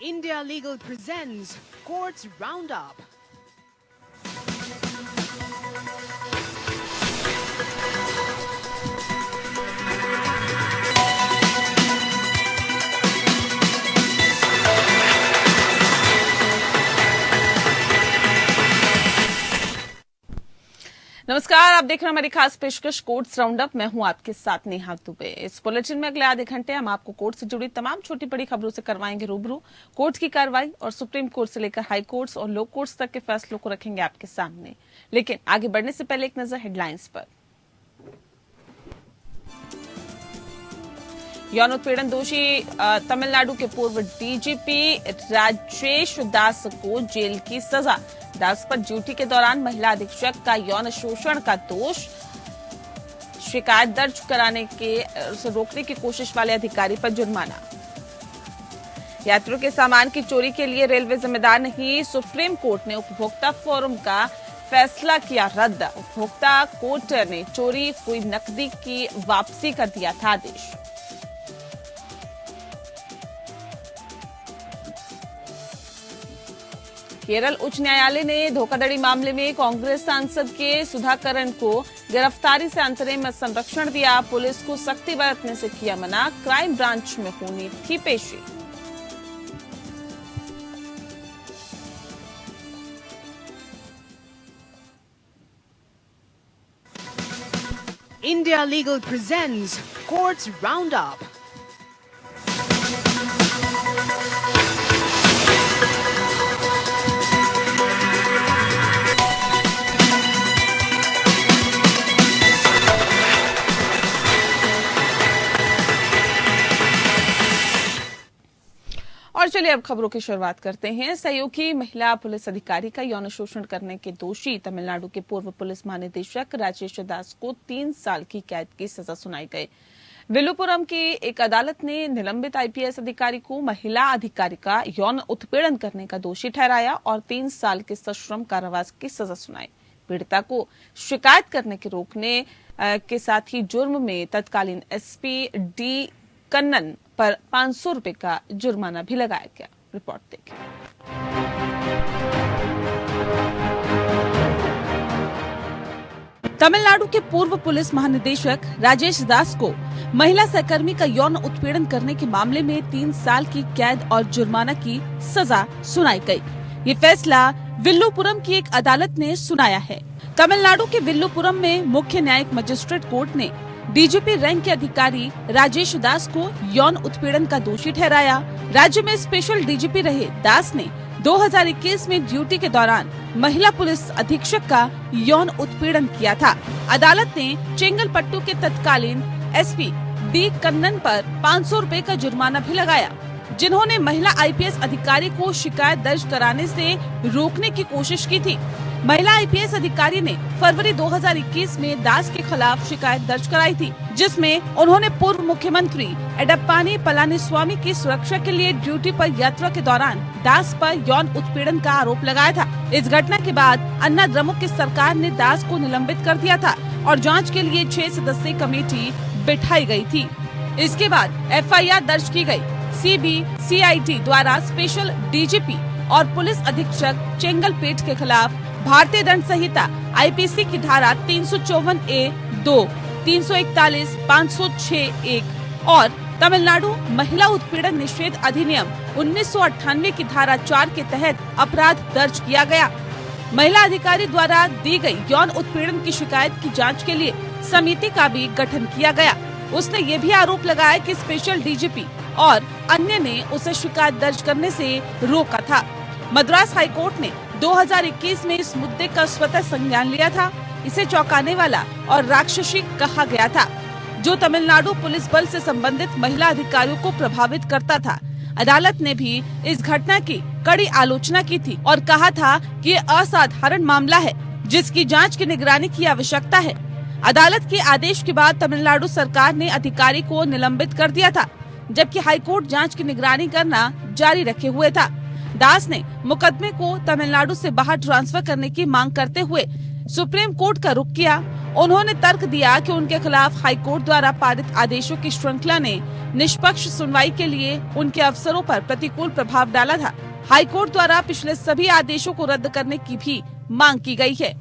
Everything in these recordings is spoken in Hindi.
India Legal presents Courts Roundup. नमस्कार, आप देख रहे हैं हमारी खास पेशकश कोर्ट्स राउंडअप। मैं हूं आपके साथ नेहा दुबे। इस बुलेटिन में अगले आधे घंटे हम आपको कोर्ट से जुड़ी तमाम छोटी बड़ी खबरों से करवाएंगे रूबरू। कोर्ट की कार्रवाई और सुप्रीम कोर्ट से लेकर हाई कोर्ट्स और लो कोर्ट्स तक के फैसलों को रखेंगे आपके सामने। लेकिन आगे बढ़ने से पहले एक नजर हेडलाइंस पर। यौन उत्पीड़न दोषी तमिलनाडु के पूर्व डीजीपी राजेश दास को जेल की सजा। दास पर ड्यूटी के दौरान महिला अधीक्षक का यौन शोषण का दोष। शिकायत दर्ज कराने के उसे रोकने की कोशिश वाले अधिकारी पर जुर्माना। यात्रियों के सामान की चोरी के लिए रेलवे जिम्मेदार नहीं, सुप्रीम कोर्ट ने उपभोक्ता फोरम का फैसला किया रद्द। उपभोक्ता कोर्ट ने चोरी हुई नकदी की वापसी का दिया था आदेश। केरल उच्च न्यायालय ने धोखाधड़ी मामले में कांग्रेस सांसद के सुधाकरन को गिरफ्तारी से अंतरिम संरक्षण दिया। पुलिस को सख्ती बरतने से किया मना, क्राइम ब्रांच में होनी थी पेशी। India Legal presents Courts Roundup. और चलिए अब खबरों की शुरुआत करते हैं। सहयोगी महिला पुलिस अधिकारी का यौन शोषण करने के दोषी तमिलनाडु के पूर्व पुलिस महानिदेशक राजेश दास को 3 साल की कैद की सजा सुनाई गई। विल्लुपुरम की एक अदालत ने निलंबित आईपीएस अधिकारी को महिला अधिकारी का यौन उत्पीड़न करने का दोषी ठहराया और 3 साल के सश्रम कारावास की सजा सुनाई। पीड़िता को शिकायत करने के रोकने के साथ ही जुर्म में तत्कालीन एसपी डी कन्नन पर 500 रुपए का जुर्माना भी लगाया गया। रिपोर्ट देखें। तमिलनाडु के पूर्व पुलिस महानिदेशक राजेश दास को महिला सहकर्मी का यौन उत्पीड़न करने के मामले में 3 साल की कैद और जुर्माना की सजा सुनाई गई। ये फैसला विल्लुपुरम की एक अदालत ने सुनाया है। तमिलनाडु के विल्लुपुरम में मुख्य न्यायिक मजिस्ट्रेट कोर्ट ने डीजीपी रैंक के अधिकारी राजेश दास को यौन उत्पीड़न का दोषी ठहराया। राज्य में स्पेशल डीजीपी रहे दास ने 2021 में ड्यूटी के दौरान महिला पुलिस अधीक्षक का यौन उत्पीड़न किया था। अदालत ने चेंगलपट्टू के तत्कालीन एसपी डी कन्नन पर 500 रुपए का जुर्माना भी लगाया, जिन्होंने महिला आईपीएस अधिकारी को शिकायत दर्ज कराने से रोकने की कोशिश की थी। महिला आईपीएस अधिकारी ने फरवरी 2021 में दास के खिलाफ शिकायत दर्ज कराई थी, जिसमें उन्होंने पूर्व मुख्यमंत्री एडप्पानी पलानीस्वामी की सुरक्षा के लिए ड्यूटी पर यात्रा के दौरान दास पर यौन उत्पीड़न का आरोप लगाया था। इस घटना के बाद अन्ना द्रमुक की सरकार ने दास को निलंबित कर दिया था और जाँच के लिए 6 सदस्यीय कमेटी बिठाई गयी थी। इसके बाद एफआईआर दर्ज की गयी। सीबीसीआईटी द्वारा स्पेशल डीजीपी और पुलिस अधीक्षक चेंगलपेट के खिलाफ भारतीय दंड संहिता आईपीसी की धारा 354A(2), 341, 506(1) और तमिलनाडु महिला उत्पीड़न निषेध अधिनियम 1998 की धारा 4 के तहत अपराध दर्ज किया गया। महिला अधिकारी द्वारा दी गई यौन उत्पीड़न की शिकायत की जांच के लिए समिति का भी गठन किया गया। उसने ये भी आरोप लगाया कि स्पेशल डीजीपी और अन्य ने उसे शिकायत दर्ज करने से रोका था। मद्रास हाईकोर्ट ने 2021 में इस मुद्दे का स्वतः संज्ञान लिया था। इसे चौंकाने वाला और राक्षसी कहा गया था, जो तमिलनाडु पुलिस बल से संबंधित महिला अधिकारियों को प्रभावित करता था। अदालत ने भी इस घटना की कड़ी आलोचना की थी और कहा था कि ये असाधारण मामला है, जिसकी जांच की निगरानी की आवश्यकता है। अदालत के आदेश के बाद तमिलनाडु सरकार ने अधिकारी को निलंबित कर दिया था, जबकि हाईकोर्ट जांच की निगरानी करना जारी रखे हुए था। दास ने मुकदमे को तमिलनाडु से बाहर ट्रांसफर करने की मांग करते हुए सुप्रीम कोर्ट का रुख किया। उन्होंने तर्क दिया कि उनके खिलाफ हाईकोर्ट द्वारा पारित आदेशों की श्रृंखला ने निष्पक्ष सुनवाई के लिए उनके अफसरों पर प्रतिकूल प्रभाव डाला था। हाईकोर्ट द्वारा पिछले सभी आदेशों को रद्द करने की भी मांग की गई है।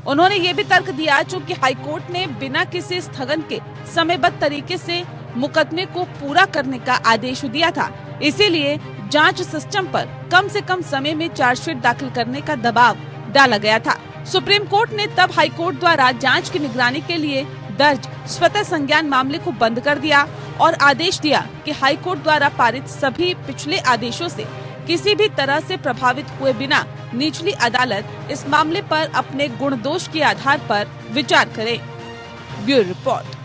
उन्होंने ये भी तर्क दिया चूंकि हाईकोर्ट ने बिना किसी स्थगन के समयबद्ध तरीके से मुकदमे को पूरा करने का आदेश दिया था, इसीलिए जांच सिस्टम पर कम से कम समय में चार्जशीट दाखिल करने का दबाव डाला गया था। सुप्रीम कोर्ट ने तब हाईकोर्ट द्वारा जांच की निगरानी के लिए दर्ज स्वतः संज्ञान मामले को बंद कर दिया और आदेश दिया कि हाईकोर्ट द्वारा पारित सभी पिछले आदेशों से किसी भी तरह से प्रभावित हुए बिना निचली अदालत इस मामले पर अपने गुण दोष के आधार पर विचार करे। Bureau report.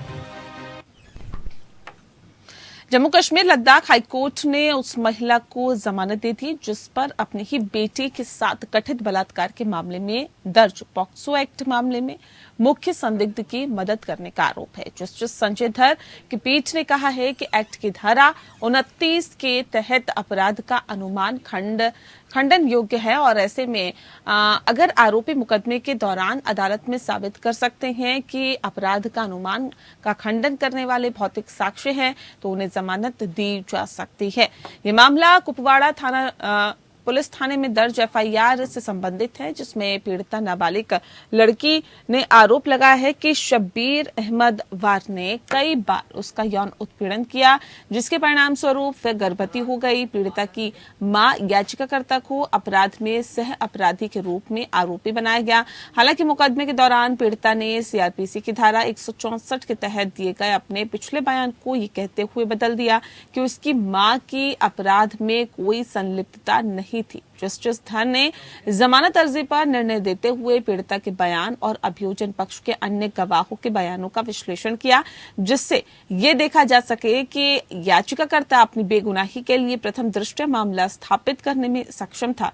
Jammu Kashmir Ladakh high court ने उस महिला को जमानत दे दी जिस पर अपने ही बेटे के साथ कथित बलात्कार के मामले में दर्ज पॉक्सो एक्ट मामले में मुख्य संदिग्ध की मदद करने का आरोप है। जस्टिस संजय धर की पीठ ने कहा है कि एक्ट की धारा 29 के तहत अपराध का अनुमान खंडन योग्य है और ऐसे में अगर आरोपी मुकदमे के दौरान अदालत में साबित कर सकते हैं कि अपराध का अनुमान का खंडन करने वाले भौतिक साक्ष्य हैं तो उन्हें जमानत दी जा सकती है। ये मामला कुपवाड़ा थाना पुलिस थाने में दर्ज एफआईआर से संबंधित है, जिसमें पीड़िता नाबालिग लड़की ने आरोप लगाया है कि शब्बीर अहमद वार ने कई बार उसका यौन उत्पीड़न किया, जिसके परिणाम स्वरूप वह गर्भवती हो गई। पीड़िता की मां याचिकाकर्ता को अपराध में सह अपराधी के रूप में आरोपी बनाया गया। हालांकि मुकदमे के दौरान पीड़िता ने सीआरपीसी की धारा 164 के तहत दिए गए अपने पिछले बयान को ये कहते हुए बदल दिया कि उसकी मां की अपराध में कोई संलिप्तता नहीं थी। जस्टिस धर ने जमानत अर्जी पर निर्णय देते हुए पीड़िता के बयान और अभियोजन पक्ष के अन्य गवाहों के बयानों का विश्लेषण किया, जिससे ये देखा जा सके कि याचिकाकर्ता अपनी बेगुनाही के लिए प्रथम दृष्टया मामला स्थापित करने में सक्षम था।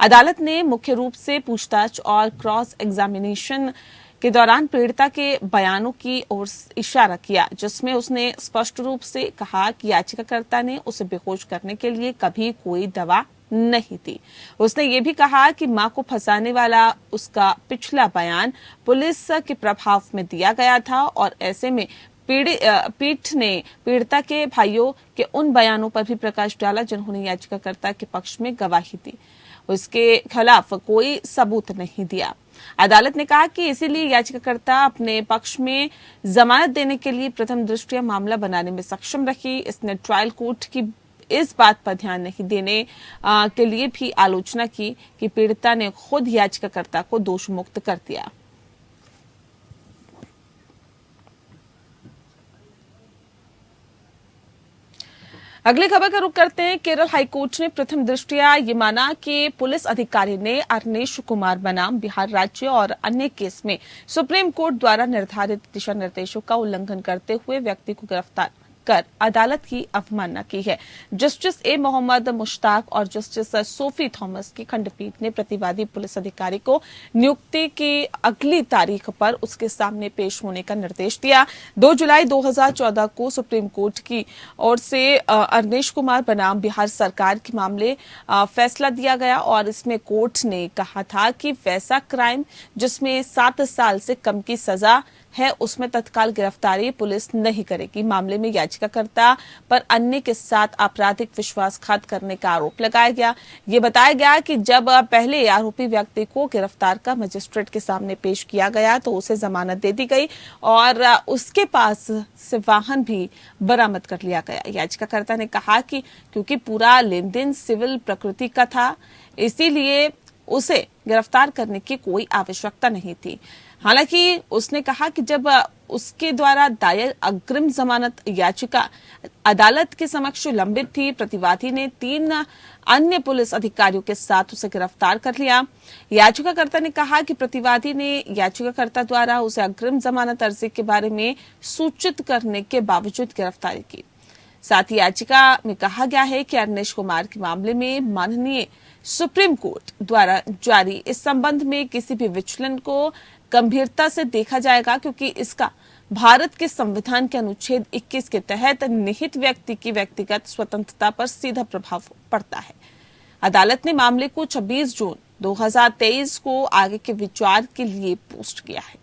अदालत ने मुख्य रूप से पूछताछ और क्रॉस एग्जामिनेशन के दौरान पीड़िता के बयानों की ओर इशारा किया, जिसमें उसने स्पष्ट रूप से कहा कि याचिकाकर्ता ने उसे बेहोश करने के लिए कभी कोई दवा नहीं थी। उसने ये भी कहा कि मां को फंसाने वाला उसका पिछला बयान पुलिस के प्रभाव में दिया गया था और ऐसे में पीठ ने पीड़िता के भाइयों के उन बयानों पर भी प्रकाश डाला जिन्होंने याचिकाकर्ता के पक्ष में गवाही दी। उसके खिलाफ कोई सबूत नहीं दिया। अदालत ने कहा कि इसीलिए याचिकाकर्ता अपने पक्ष में जमानत देने के लिए प्रथम दृष्टया मामला बनाने में सक्षम रही। इसने ट्रायल कोर्ट की इस बात पर ध्यान नहीं देने के लिए भी आलोचना की कि पीड़िता ने खुद याचिकाकर्ता को दोष मुक्त कर दिया। अगली खबर का रुख करते हैं। केरल हाईकोर्ट ने प्रथम दृष्टया ये माना कि पुलिस अधिकारी ने अरनेश कुमार बनाम बिहार राज्य और अन्य केस में सुप्रीम कोर्ट द्वारा निर्धारित दिशा निर्देशों का उल्लंघन करते हुए व्यक्ति को गिरफ्तार कर अदालत की अवमानना की है। जस्टिस ए मोहम्मद मुश्ताक और जस्टिस सोफी थॉमस की खंडपीठ ने प्रतिवादी पुलिस अधिकारी को नियुक्ति की अगली तारीख पर उसके सामने पेश होने का निर्देश दिया। 2 जुलाई 2014 को सुप्रीम कोर्ट की ओर से अरनेश कुमार बनाम बिहार सरकार के मामले फैसला दिया गया और इसमें कोर्ट ने कहा था कि वैसा क्राइम जिसमें 7 साल से कम की सजा है उसमें तत्काल गिरफ्तारी पुलिस नहीं करेगी। मामले में याचिकाकर्ता पर अन्य के साथ आपराधिक विश्वासघात करने का आरोप लगाया गया। ये बताया गया कि जब पहले आरोपी व्यक्ति को गिरफ्तार कर मजिस्ट्रेट के सामने पेश किया गया तो उसे जमानत दे दी गई और उसके पास से वाहन भी बरामद कर लिया गया। याचिकाकर्ता ने कहा कि क्योंकि पूरा लेन देन सिविल प्रकृति का था, इसीलिए उसे गिरफ्तार करने की कोई आवश्यकता नहीं थी। हालांकि उसने कहा कि जब उसके द्वारा दायर अग्रिम जमानत याचिका अदालत के समक्ष लंबित थी, प्रतिवादी ने 3 अन्य पुलिस अधिकारियों के साथ उसे गिरफ्तार कर लिया। याचिकाकर्ता ने कहा कि प्रतिवादी ने याचिकाकर्ता द्वारा उसे अग्रिम जमानत अर्जी के बारे में सूचित करने के बावजूद गिरफ्तारी की। साथ ही याचिका में कहा गया है कि अरनेश कुमार के मामले में माननीय सुप्रीम कोर्ट द्वारा जारी इस संबंध में किसी भी विचलन को गंभीरता से देखा जाएगा, क्योंकि इसका भारत के संविधान के अनुच्छेद 21 के तहत निहित व्यक्ति की व्यक्तिगत स्वतंत्रता पर सीधा प्रभाव पड़ता है। अदालत ने मामले को 26 जून 2023 को आगे के विचार के लिए पोस्ट किया है।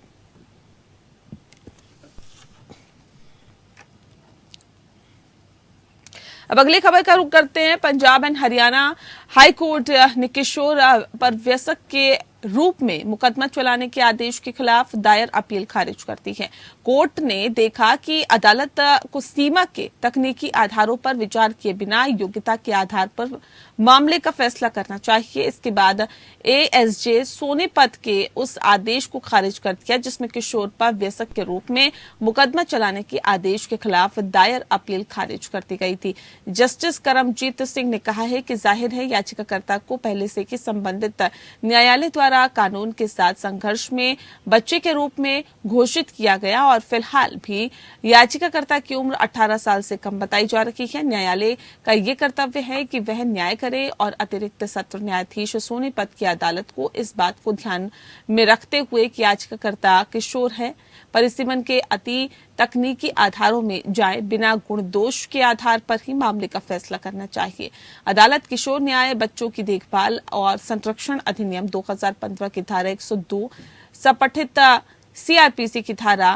अब अगली खबर का रुख करते हैं। Punjab and Haryana high court ने किशोर पर व्यसक के रूप में मुकदमा चलाने के आदेश के खिलाफ दायर अपील खारिज कर दी है। कोर्ट ने देखा कि अदालत को सीमा के तकनीकी आधारों पर विचार किए बिना योग्यता के आधार पर मामले का फैसला करना चाहिए। इसके बाद एएसजे सोनीपत के उस आदेश को खारिज कर दिया जिसमें किशोर पर व्यसक के रूप में मुकदमा चलाने के आदेश के खिलाफ दायर अपील खारिज कर दी गई थी। जस्टिस करमजीत सिंह ने कहा है कि जाहिर है याचिकाकर्ता को पहले से ही संबंधित न्यायालय द्वारा कानून के साथ संघर्ष में बच्चे के रूप में घोषित किया गया और फिलहाल भी याचिकाकर्ता की उम्र 18 साल से कम बताई जा रही है। न्यायालय का ये कर्तव्य है कि वह न्याय करे और अतिरिक्त सत्र न्यायाधीश सोनीपत की अदालत को इस बात को ध्यान में रखते हुए कि याचिकाकर्ता किशोर है परिसीमन के अति तकनीकी आधारों में जाए बिना गुण दोष के आधार पर ही मामले का फैसला करना चाहिए। अदालत किशोर न्याय बच्चों की देखभाल और संरक्षण अधिनियम 2015 की धारा 102 सपठित सीआरपीसी की धारा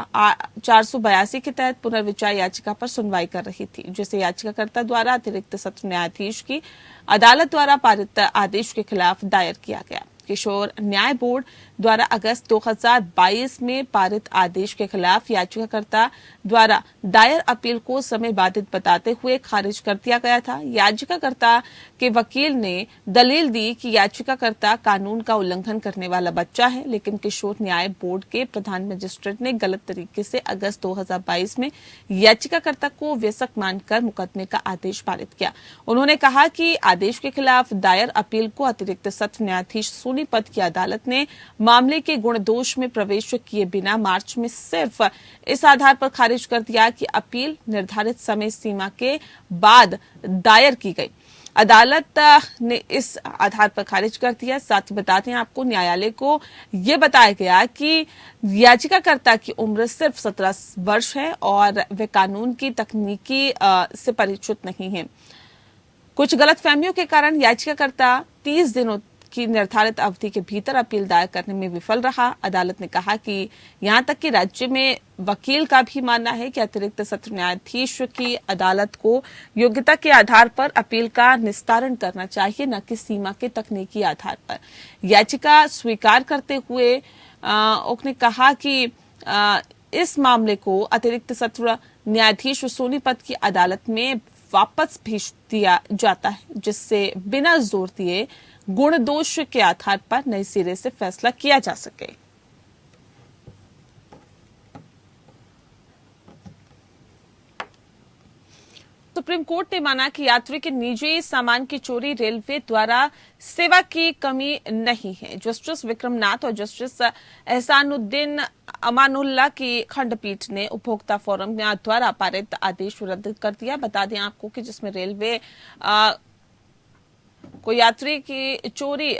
482 के तहत पुनर्विचार याचिका पर सुनवाई कर रही थी, जिसे याचिकाकर्ता द्वारा अतिरिक्त सत्र न्यायाधीश की अदालत द्वारा पारित आदेश के खिलाफ दायर किया गया। किशोर न्याय बोर्ड द्वारा अगस्त 2022 में पारित आदेश के खिलाफ याचिकाकर्ता द्वारा दायर अपील को समय बाधित बताते हुए खारिज कर दिया गया था। याचिकाकर्ता के वकील ने दलील दी कि याचिकाकर्ता कानून का उल्लंघन करने वाला बच्चा है, लेकिन किशोर न्याय बोर्ड के प्रधान मजिस्ट्रेट ने गलत तरीके से अगस्त 2022 में याचिकाकर्ता को व्यसक मानकर मुकदमे का आदेश पारित किया। उन्होंने कहा कि आदेश के खिलाफ दायर अपील को अतिरिक्त सत्र न्यायाधीश सोनीपत की अदालत ने मामले के गुण दोष में प्रवेश किए बिना मार्च में सिर्फ इस आधार पर खारिज कर दिया कि अपील निर्धारित समय सीमा के बाद दायर की गई। अदालत ने इस आधार पर खारिज कर दिया। साथ ही बताते हैं आपको, न्यायालय को यह बताया गया कि याचिकाकर्ता की उम्र सिर्फ 17 वर्ष है और वे कानून की तकनीकी से परिचित नहीं है। कुछ गलतफहमियों के कारण याचिकाकर्ता 30 दिनों की निर्धारित अवधि के भीतर अपील दायर करने में विफल रहा। अदालत ने कहा कि यहां तक कि राज्य में वकील का भी मानना है कि अतिरिक्त सत्र न्यायाधीश की अदालत को योग्यता के आधार पर अपील का निस्तारण करना चाहिए, न कि सीमा के तकनीकी आधार पर। याचिका स्वीकार करते हुए उसने कहा कि इस मामले को अतिरिक्त सत्र न्यायाधीश सोनीपत की अदालत में वापस भेज दिया जाता है, जिससे बिना जोर दिए गुण दोष के आधार पर नए सिरे से फैसला किया जा सके। सुप्रीम कोर्ट ने माना कि यात्री के निजी सामान की चोरी रेलवे द्वारा सेवा की कमी नहीं है। जस्टिस विक्रमनाथ और जस्टिस एहसानुद्दीन अमानुल्लाह की खंडपीठ ने उपभोक्ता फोरम द्वारा पारित आदेश रद्द कर दिया। बता दें आपको कि जिसमें रेलवे को यात्री की चोरी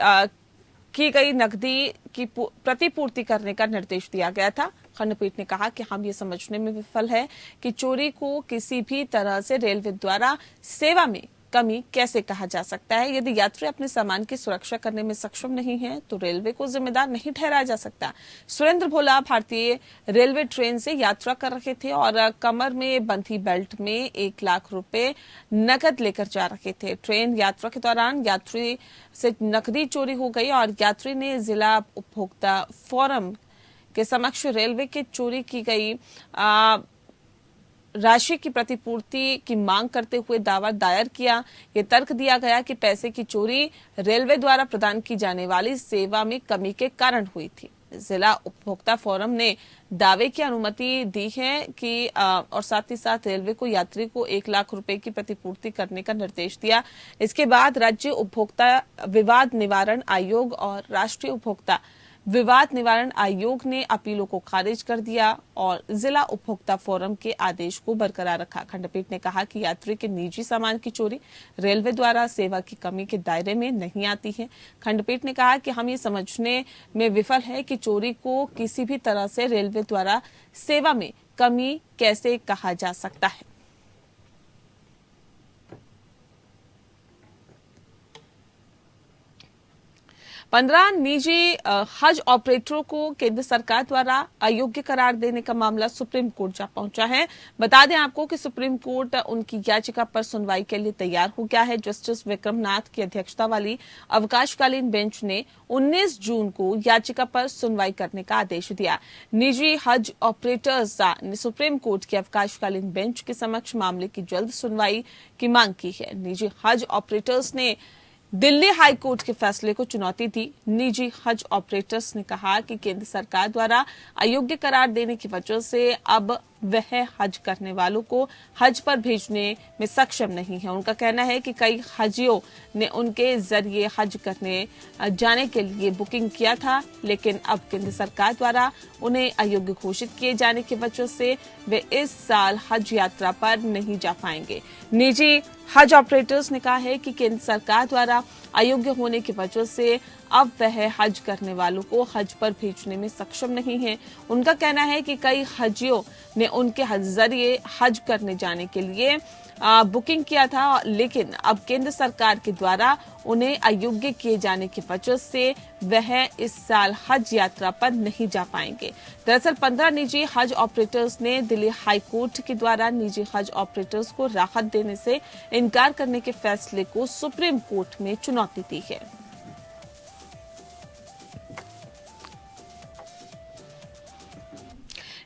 की गई नकदी की प्रतिपूर्ति करने का निर्देश दिया गया था। खंडपीठ ने कहा कि हम ये समझने में विफल है कि चोरी को किसी भी तरह से रेलवे द्वारा सेवा में कमी कैसे कहा जा सकता है। यदि यात्री अपने सामान की सुरक्षा करने में सक्षम नहीं है तो रेलवे को जिम्मेदार नहीं ठहराया जा सकता। सुरेंद्र भोला भारतीय रेलवे ट्रेन से यात्रा कर रहे थे और कमर में बंधी बेल्ट में 1 लाख रुपए नकद लेकर जा रहे थे। ट्रेन यात्रा के दौरान यात्री से नकदी चोरी हो गई और यात्री ने जिला उपभोक्ता फोरम के समक्ष रेलवे के चोरी की गई राशि की प्रतिपूर्ति की मांग करते हुए दावा दायर किया। ये तर्क दिया गया कि पैसे की चोरी रेलवे द्वारा प्रदान की जाने वाली सेवा में कमी के कारण हुई थी। जिला उपभोक्ता फोरम ने दावे की अनुमति दी है कि और साथ ही साथ रेलवे को यात्री को 1 लाख रुपए की प्रतिपूर्ति करने का निर्देश दिया। इसके बाद राज्य उपभोक्ता विवाद निवारण आयोग और राष्ट्रीय उपभोक्ता विवाद निवारण आयोग ने अपीलों को खारिज कर दिया और जिला उपभोक्ता फोरम के आदेश को बरकरार रखा। खंडपीठ ने कहा कि यात्री के निजी सामान की चोरी रेलवे द्वारा सेवा की कमी के दायरे में नहीं आती है। खंडपीठ ने कहा कि हम ये समझने में विफल है कि चोरी को किसी भी तरह से रेलवे द्वारा सेवा में कमी कैसे कहा जा सकता है। 15 निजी हज ऑपरेटरों को केंद्र सरकार द्वारा अयोग्य करार देने का मामला सुप्रीम कोर्ट जा पहुंचा है। बता दें आपको कि सुप्रीम कोर्ट उनकी याचिका पर सुनवाई के लिए तैयार हो गया है। जस्टिस विक्रम नाथ की अध्यक्षता वाली अवकाशकालीन बेंच ने 19 जून को याचिका पर सुनवाई करने का आदेश दिया। निजी हज ऑपरेटर्स ने सुप्रीम कोर्ट की अवकाशकालीन बेंच के समक्ष मामले की जल्द सुनवाई की मांग की है। निजी हज ऑपरेटर्स ने दिल्ली हाई कोर्ट के फैसले को चुनौती दी। निजी हज ऑपरेटर्स ने कहा कि केंद्र सरकार द्वारा अयोग्य करार देने की वजह से अब वह हज करने वालों को हज पर भेजने में सक्षम नहीं है। उनका कहना है कि कई हाजियों ने उनके जरिए हज करने जाने के लिए बुकिंग किया था, लेकिन अब केंद्र सरकार द्वारा उन्हें अयोग्य घोषित किए जाने की वजह से वे इस साल हज यात्रा पर नहीं जा पाएंगे। निजी हज ऑपरेटर्स ने कहा है कि केंद्र सरकार द्वारा अयोग्य होने की वजह से अब वह हज करने वालों को हज पर भेजने में सक्षम नहीं है। उनका कहना है कि कई हाजियों ने उनके जरिए हज करने जाने के लिए बुकिंग किया था, लेकिन अब केंद्र सरकार के द्वारा उन्हें अयोग्य किए जाने की वजह से वह इस साल हज यात्रा पर नहीं जा पाएंगे। दरअसल 15 निजी हज ऑपरेटर्स ने दिल्ली हाई कोर्ट के द्वारा निजी हज ऑपरेटर्स को राहत देने से इनकार करने के फैसले को सुप्रीम कोर्ट में चुनौती दी है।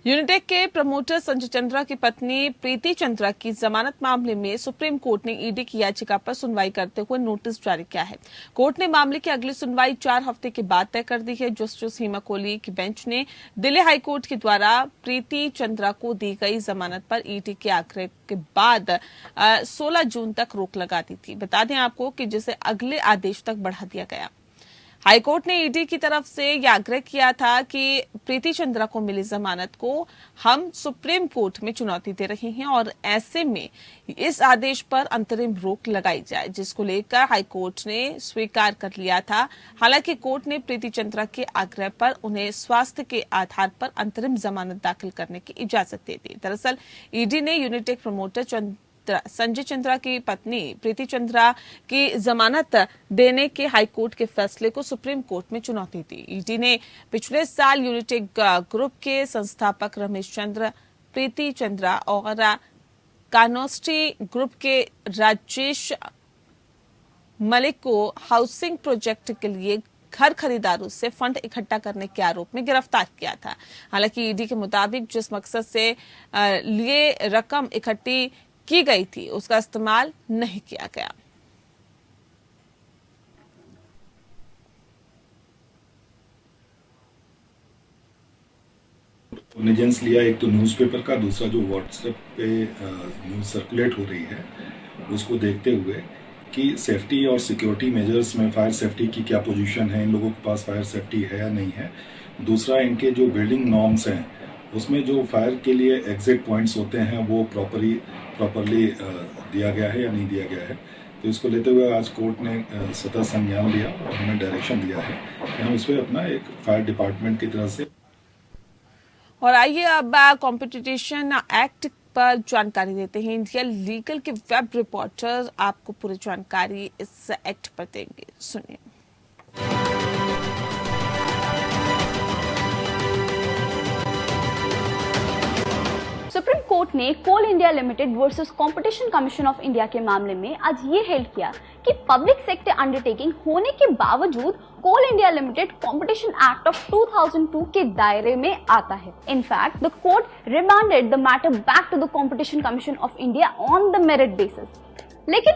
यूनिटेक के प्रमोटर संजय चंद्रा की पत्नी प्रीति चंद्रा की जमानत मामले में सुप्रीम कोर्ट ने ईडी की याचिका पर सुनवाई करते हुए नोटिस जारी किया है। कोर्ट ने मामले की अगली सुनवाई 4 हफ्ते के बाद तय कर दी है। जस्टिस हेमा कोहली की बेंच ने दिल्ली हाईकोर्ट के द्वारा प्रीति चंद्रा को दी गई जमानत पर ईडी के आग्रह के बाद 16 जून तक रोक लगा दी थी। बता दें आपको कि जिसे अगले आदेश तक बढ़ा दिया गया। हाईकोर्ट ने ईडी की तरफ से यह आग्रह किया था कि प्रीति चंद्रा को मिली जमानत को हम सुप्रीम कोर्ट में चुनौती दे रहे हैं और ऐसे में इस आदेश पर अंतरिम रोक लगाई जाए, जिसको लेकर हाईकोर्ट ने स्वीकार कर लिया था। हालांकि कोर्ट ने प्रीति चंद्रा के आग्रह पर उन्हें स्वास्थ्य के आधार पर अंतरिम जमानत दाखिल करने की इजाजत दे दी। दरअसल ईडी ने यूनिटेक प्रमोटर संजय चंद्रा की पत्नी प्रीति चंद्रा की जमानत देने के हाईकोर्ट के फैसले को सुप्रीम कोर्ट में चुनौती दी। ईडी ने पिछले साल यूनिटेक ग्रुप के संस्थापक रमेश चंद्र, प्रीति चंद्रा और कानोस्टी ग्रुप के राजेश मलिक को हाउसिंग प्रोजेक्ट के लिए घर खरीदारों से फंड इकट्ठा करने के आरोप में गिरफ्तार किया था। हालांकि ईडी के मुताबिक जिस मकसद से लिए रकम इकट्ठी की गई थी उसका इस्तेमाल नहीं किया गया। कॉग्निजेंस लिया, एक तो न्यूज़पेपर का, दूसरा जो व्हाट्सएप पे न्यूज़ सर्कुलेट हो रही है उसको देखते हुए कि सेफ्टी और सिक्योरिटी मेजर्स में फायर सेफ्टी की क्या पोजीशन है, इन लोगों के पास फायर सेफ्टी है या नहीं है। दूसरा, इनके जो बिल्डिंग नॉर्म्स हैं उसमें जो फायर के लिए एग्जिट पॉइंट्स होते हैं वो प्रॉपरली दिया गया है या नहीं दिया गया है। तो इसको लेते हुए आज कोर्ट ने स्वतः संज्ञान लिया और हमें डायरेक्शन दिया है कि हम इस पर अपना एक फायर डिपार्टमेंट की तरफ से। और आइए अब कॉम्पिटिशन एक्ट पर जानकारी देते हैं। इंडिया लीगल के वेब रिपोर्टर आपको पूरी जानकारी इस एक्ट पर देंगे, सुनिए। सुप्रीम कोर्ट ने Coal India Limited versus Competition Commission of India के मामले में आज ये हेल्ड किया कि पब्लिक सेक्टर अंडरटेकिंग होने के बावजूद Coal India Limited Competition Act of 2002 के दायरे में आता है। In fact the court remanded the matter back to the Competition Commission of India on the merit basis. लेकिन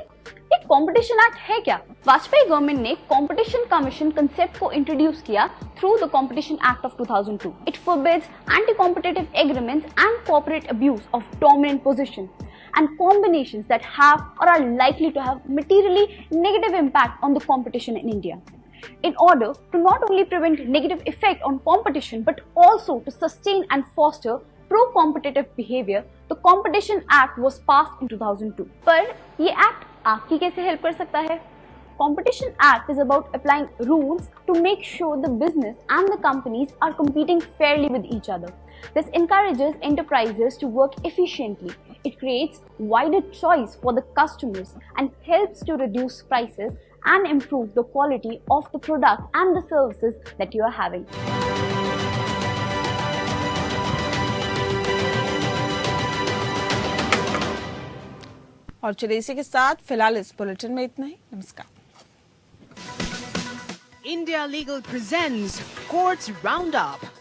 ये कंपटीशन एक्ट है क्या? वाजपेयी गवर्नमेंट ने कंपटीशन कमीशन कंसेप्ट को इंट्रोड्यूस किया through the Competition Act of 2002. It forbids anti-competitive agreements and corporate abuse of dominant position and combinations that have or are likely to have materially negative impact on the competition in India. In order to not only prevent negative effect on competition but also to sustain and foster pro-competitive behavior, the Competition Act was passed in 2002. पर ये एक्ट आपकी कैसे हेल्प कर सकता है? Competition Act is about applying rules to make sure the business and the companies are competing fairly with each other. This encourages enterprises to work efficiently, It creates wider choice for the customers and helps to reduce prices and improve the quality of the product and the services that you are having. और चलिए इसी के साथ फिलहाल इस बुलेटिन में इतना ही। नमस्कार। India Legal presents Courts Roundup.